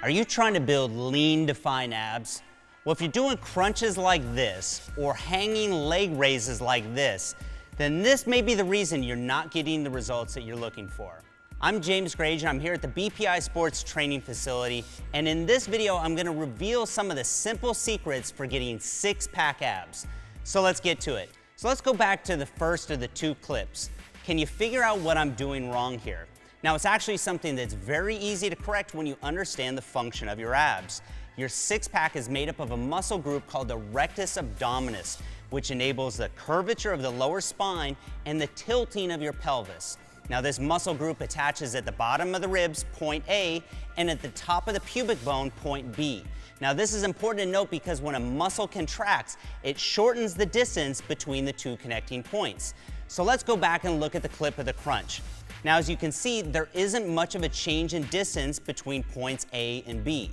Are you trying to build lean, defined abs? Well, if you're doing crunches like this or hanging leg raises like this, then this may be the reason you're not getting the results that you're looking for. I'm James Grage and I'm here at the BPI Sports Training Facility, and in this video I'm going to reveal some of the simple secrets for getting six-pack abs. So let's get to it. So let's go back to the first of the two clips. Can you figure out what I'm doing wrong here? Now, it's actually something that's very easy to correct when you understand the function of your abs. Your six-pack is made up of a muscle group called the rectus abdominis, which enables the curvature of the lower spine and the tilting of your pelvis. Now, this muscle group attaches at the bottom of the ribs, point A, and at the top of the pubic bone, point B. Now, this is important to note because when a muscle contracts, it shortens the distance between the two connecting points. So let's go back and look at the clip of the crunch. Now, as you can see, there isn't much of a change in distance between points A and B.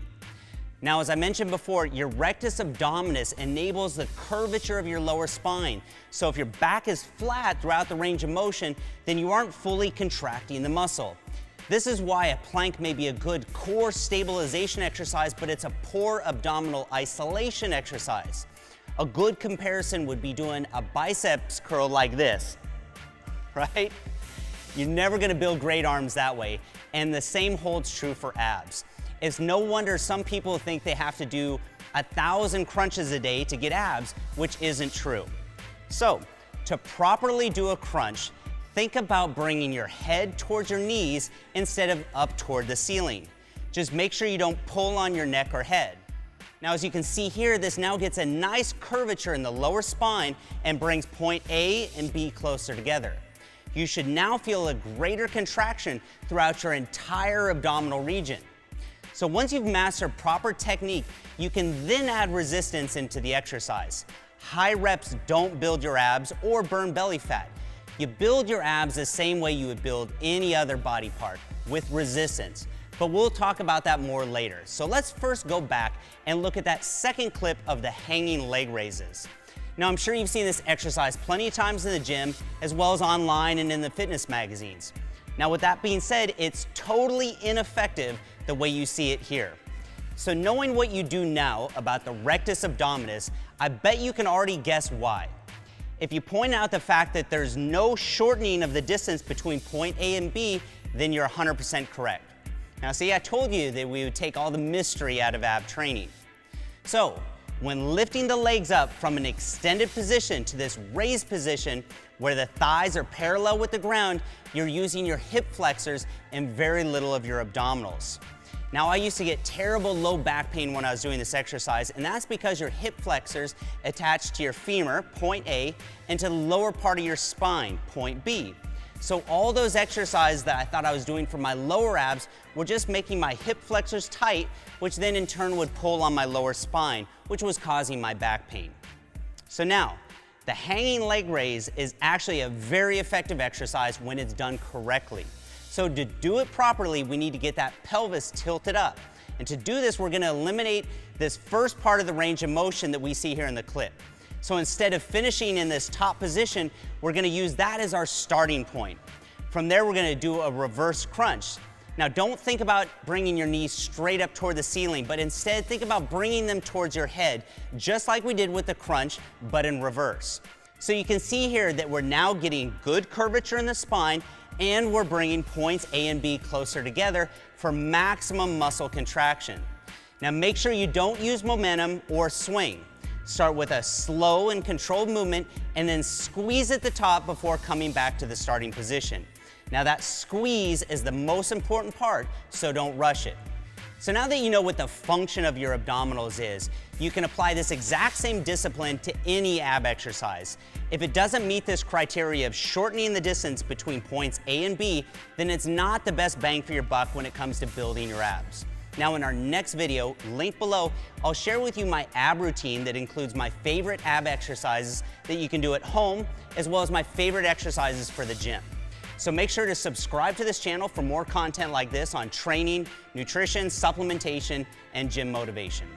Now, as I mentioned before, your rectus abdominis enables the curvature of your lower spine. So if your back is flat throughout the range of motion, then you aren't fully contracting the muscle. This is why a plank may be a good core stabilization exercise, but it's a poor abdominal isolation exercise. A good comparison would be doing a biceps curl like this, right? You're never gonna build great arms that way, and the same holds true for abs. It's no wonder some people think they have to do 1,000 crunches a day to get abs, which isn't true. So, to properly do a crunch, think about bringing your head towards your knees instead of up toward the ceiling. Just make sure you don't pull on your neck or head. Now, as you can see here, this now gets a nice curvature in the lower spine and brings point A and B closer together. You should now feel a greater contraction throughout your entire abdominal region. So once you've mastered proper technique, you can then add resistance into the exercise. High reps don't build your abs or burn belly fat. You build your abs the same way you would build any other body part, with resistance. But we'll talk about that more later. So let's first go back and look at that second clip of the hanging leg raises. Now, I'm sure you've seen this exercise plenty of times in the gym, as well as online and in the fitness magazines. Now, with that being said, it's totally ineffective the way you see it here. So knowing what you do now about the rectus abdominis, I bet you can already guess why. If you point out the fact that there's no shortening of the distance between point A and B, then you're 100% correct. Now, see, I told you that we would take all the mystery out of ab training. So, when lifting the legs up from an extended position to this raised position where the thighs are parallel with the ground, you're using your hip flexors and very little of your abdominals. Now, I used to get terrible low back pain when I was doing this exercise, and that's because your hip flexors attach to your femur, point A, and to the lower part of your spine, point B. So all those exercises that I thought I was doing for my lower abs were just making my hip flexors tight, which then in turn would pull on my lower spine, which was causing my back pain. So now, the hanging leg raise is actually a very effective exercise when it's done correctly. So to do it properly, we need to get that pelvis tilted up. And to do this, we're gonna eliminate this first part of the range of motion that we see here in the clip. So instead of finishing in this top position, we're gonna use that as our starting point. From there, we're gonna do a reverse crunch. Now, don't think about bringing your knees straight up toward the ceiling, but instead think about bringing them towards your head, just like we did with the crunch, but in reverse. So you can see here that we're now getting good curvature in the spine, and we're bringing points A and B closer together for maximum muscle contraction. Now, make sure you don't use momentum or swing. Start with a slow and controlled movement and then squeeze at the top before coming back to the starting position. Now, that squeeze is the most important part, so don't rush it. So now that you know what the function of your abdominals is, you can apply this exact same discipline to any ab exercise. If it doesn't meet this criteria of shortening the distance between points A and B, then it's not the best bang for your buck when it comes to building your abs. Now, in our next video, linked below, I'll share with you my ab routine that includes my favorite ab exercises that you can do at home, as well as my favorite exercises for the gym. So make sure to subscribe to this channel for more content like this on training, nutrition, supplementation, and gym motivation.